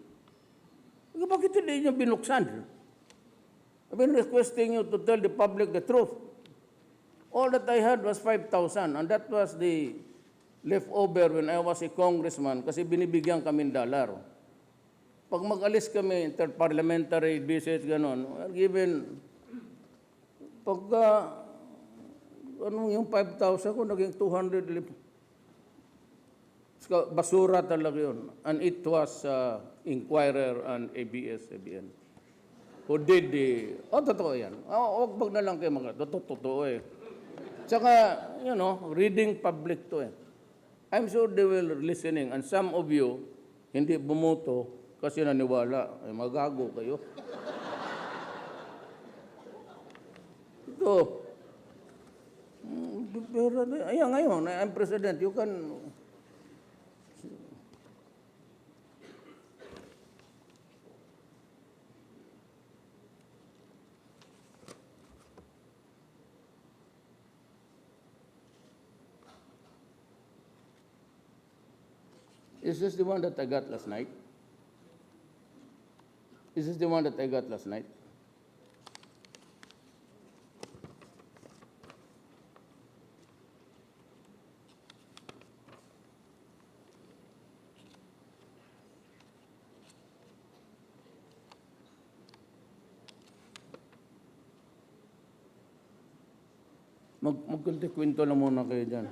A: Bakit hindi niyo binuksan? I've been requesting you to tell the public the truth. All that I had was 5,000, and that was the leftover when I was a congressman kasi binibigyan kami $1. Pag mag-alis kami, interparliamentary visit, gano'n, given, pagka, yung 5,000 ko, naging 200. Basura talaga yun. And it was Inquirer and ABS-CBN who did totoo yan. Wag na lang kayo totoo eh. Tsaka, you know, reading public to eh. I'm sure they will listening. And some of you, hindi bumuto kasi naniwala. Ay, magago kayo. Ito, Pero ayan ngayon, I'm president, you can... Is this the one that I got last night? Is this the one that I got last night? Magkunti-kwento lang muna kayo dyan.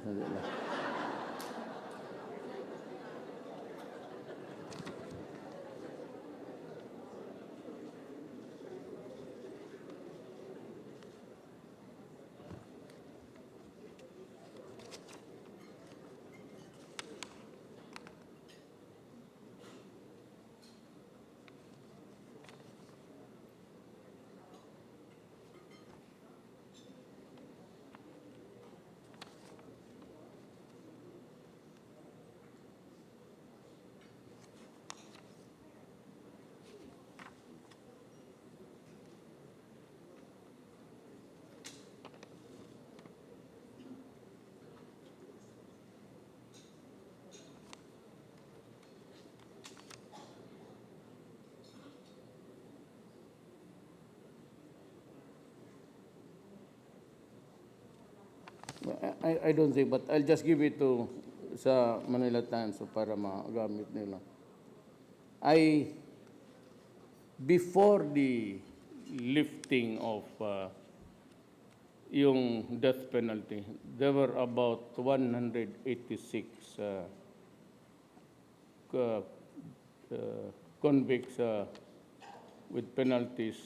A: I don't think, but I'll just give it to sa Manila Times so para magamit nila. Before the lifting of yung death penalty, there were about 186 convicts with penalties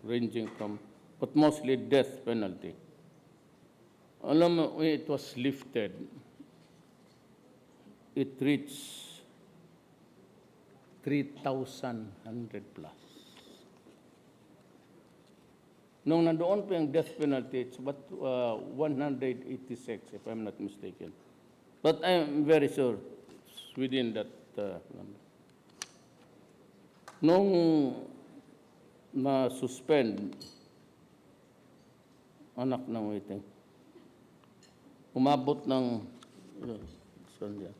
A: ranging from, but mostly death penalty. Alam mo, when it was lifted, it reached 3,100 plus. Nung nandoon pa yung death penalty, it's about 186, if I'm not mistaken. But I'm very sure it's within that number. Nung na-suspend, anak ng waiting, umabot ng, saan yan?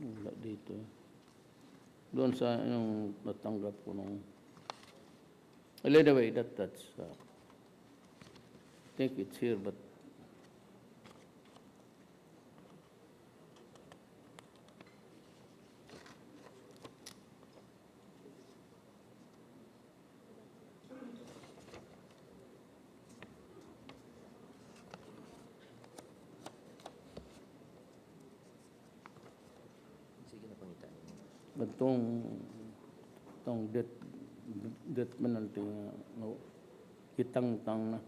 A: Wala dito. Doon sa yung natanggap ko nung... Well, anyway, that's... I think it's here, but... Itong death penalty no, kitang-tang na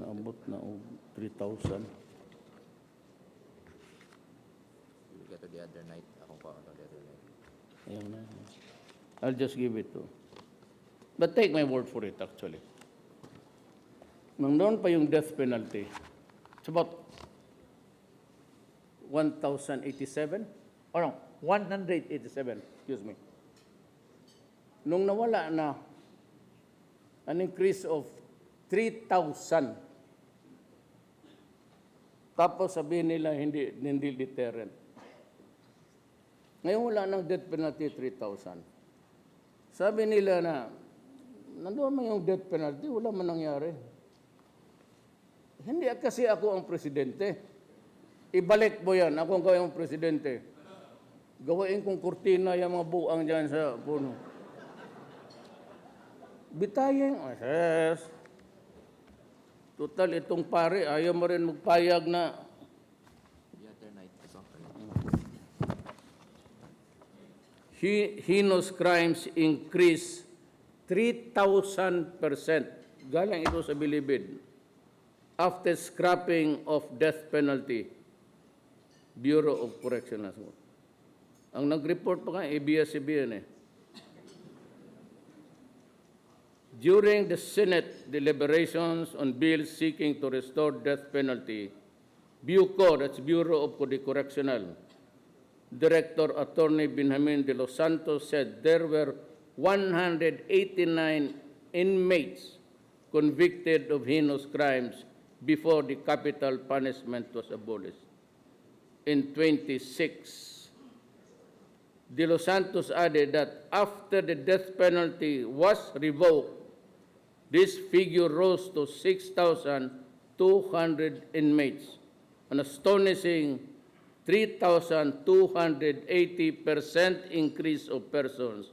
A: naabot na 3,000.
B: You get to the other night. Akong pa the other night.
A: Ayan na. I'll just give it to. But take my word for it actually. Nang doon pa yung death penalty, it's about 1,087? Or no, 187, excuse me. Nung nawala na, an increase of 3,000. Tapos sabihin nila hindi deterrent. Ngayon wala nang death penalty 3,000. Sabi nila na, nandoon man yung death penalty, wala man nangyari. Hindi kasi ako ang presidente. Ibalik mo yan, ako ang gawing presidente. Gawain kong kurtina yung mga buang dyan sa puno. Bitayin, yes. Total, itong pare, ayaw mo rin magpayag na.
B: The other night.
A: Heinous crimes increase 3,000%. Galing ito sa Bilibid. After scrapping of death penalty, Bureau of Correctional. Ang nag-report pa nga, ABS-CBN eh. During the Senate deliberations on bills seeking to restore death penalty, BUCO, that's Bureau of Correctional, Director Attorney Benjamin de los Santos said there were 189 inmates convicted of heinous crimes before the capital punishment was abolished. In 26, De Los Santos added that after the death penalty was revoked, this figure rose to 6,200 inmates, an astonishing 3,280% increase of persons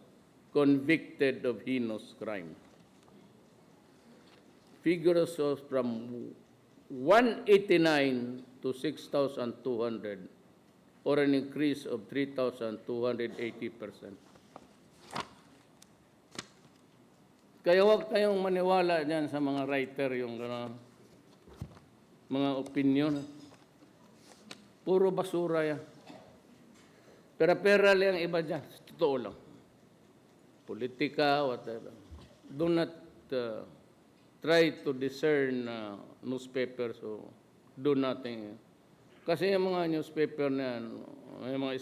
A: convicted of heinous crime. Figures rose from 189 to 6,200, or an increase of 3,280%. Kaya huwag kayong maniwala dyan sa mga writer, yung mga opinion. Puro basura yan. Pera-pera lang iba dyan. Totoo lang. Politika, whatever. Do not try to discern newspapers, so do nothing. Kasi yung mga newspaper na yan, yung mga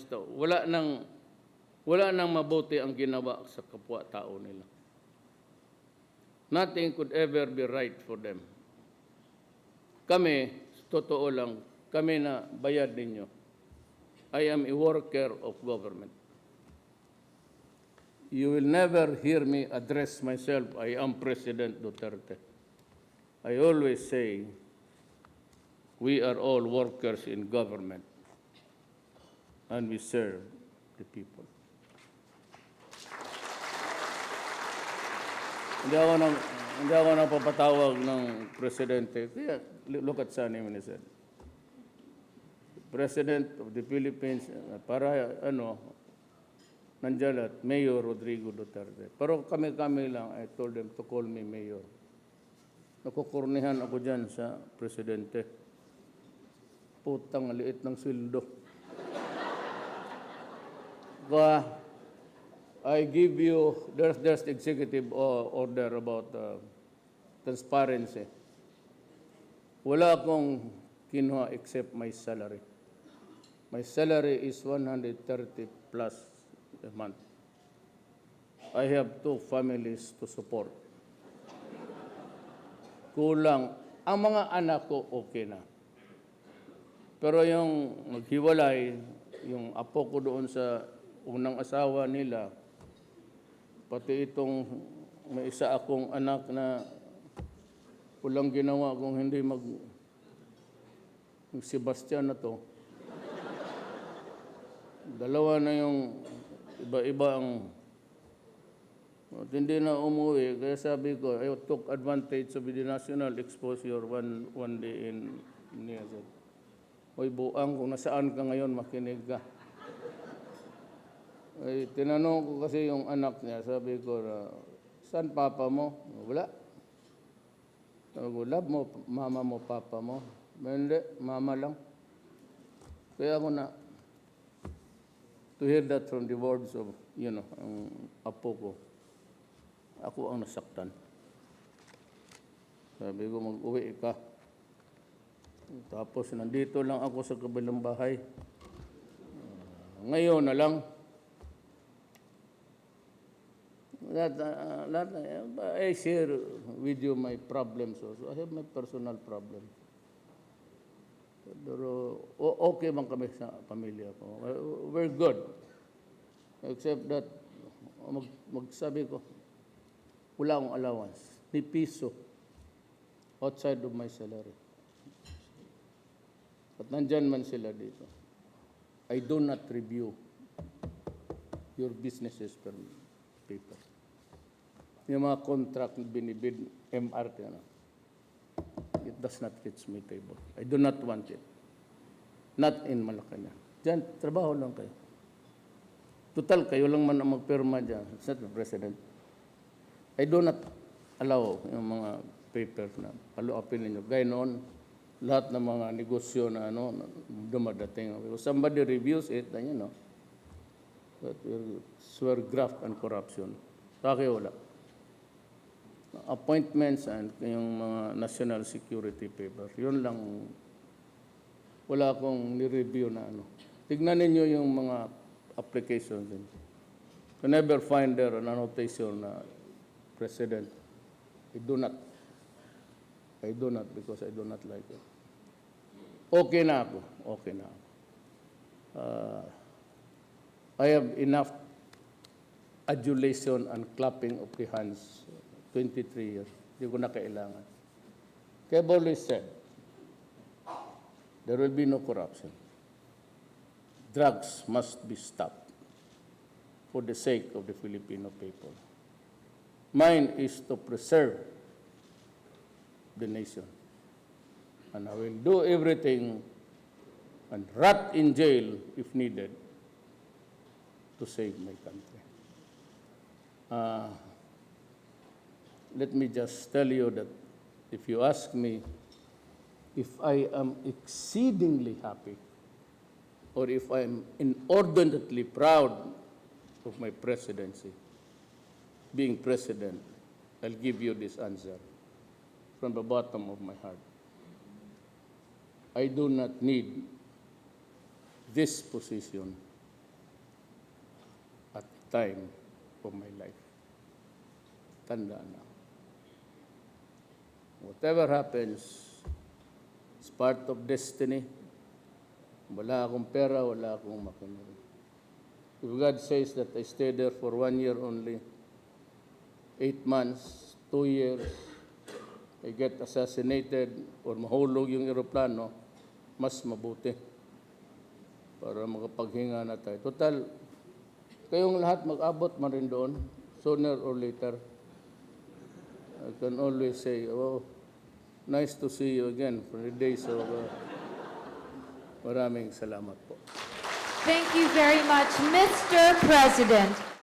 A: wala nang mabuti ang ginawa sa kapwa-tao nila. Nothing could ever be right for them. Kami, totoo lang, kami na bayad ninyo. I am a worker of government. You will never hear me address myself, I am President Duterte. I always say, we are all workers in government, and we serve the people. Hindi ako napapatawag ng presidente. Kaya, look at Sonny when he said, President of the Philippines, para nandiyan at Mayor Rodrigo Duterte. Pero kami lang, I told them to call me Mayor. Nakukurnihan ako dyan sa presidente. Putang liit ng sweldo. I give you, there's the executive order about transparency. Wala akong kinuha except my salary. My salary is 130 plus a month. I have 2 families to support. Kulang. Ang mga anak ko, okay na. Pero yung naghiwalay, yung apo ko doon sa unang asawa nila, pati itong may isa akong anak na walang ginawa kung hindi Sebastian na to. Dalawa na yung iba-iba ang hindi na umuwi. Kaya sabi ko, I took advantage of the national exposure one day in Niazad. Hoy, buang, kung nasaan ka ngayon, makinig ka. Ay, tinanong ko kasi yung anak niya, sabi ko, saan papa mo? Wala. Sabi ko, love mo, mama mo, papa mo? Hindi, mama lang. Kaya ako to hear that from the words of, ang apo ko, ako ang nasaktan. Sabi ko, mag-uwi ka. Tapos, nandito lang ako sa kabilang bahay. Ngayon na lang, I share with you my problems also. I have my personal problems. Pero okay man kami sa pamilya ko. We're good. Except that, magsabi ko, wala akong allowance. Ni piso outside of my salary. At nandyan man sila dito. I do not review your businesses per paper. Yung mga contract binibid MRT, it does not reach my table. I do not want it. Not in Malacanang. Diyan, trabaho lang kayo. Total, kayo lang man ang magpirma dyan. It's not the president. I do not allow yung mga papers na paluapin ninyo. Gaya noon, lahat ng mga negosyo na dumadating. If somebody reviews it, then that will swear graft and corruption. Sa akin, wala. Appointments and yung mga national security paper, yun lang, wala akong ni-review na ano. Tignan ninyo yung mga applications din. You never find there an annotation na President. I do not because I do not like it. Okay na ako. I have enough adulation and clapping of the hands, 23 years. Hindi ko na kailangan. Kaya I've always said, there will be no corruption. Drugs must be stopped for the sake of the Filipino people. Mine is to preserve the nation. And I will do everything and rot in jail if needed to save my country. Let me just tell you that if you ask me if I am exceedingly happy or if I am inordinately proud of my presidency, being president, I'll give you this answer from the bottom of my heart. I do not need this position at the time of my life. Tandaan na. Whatever happens, it's part of destiny. Wala akong pera, wala akong makinari. If God says that I stay there for 1 year only, 8 months, 2 years, I get assassinated or mahulog yung eroplano, mas mabuti para makapaghinga na tayo. Total, kayong lahat mag-abot man rin doon, sooner or later. I can always say, oh, nice to see you again for the days of... maraming salamat po.
C: Thank you very much, Mr. President.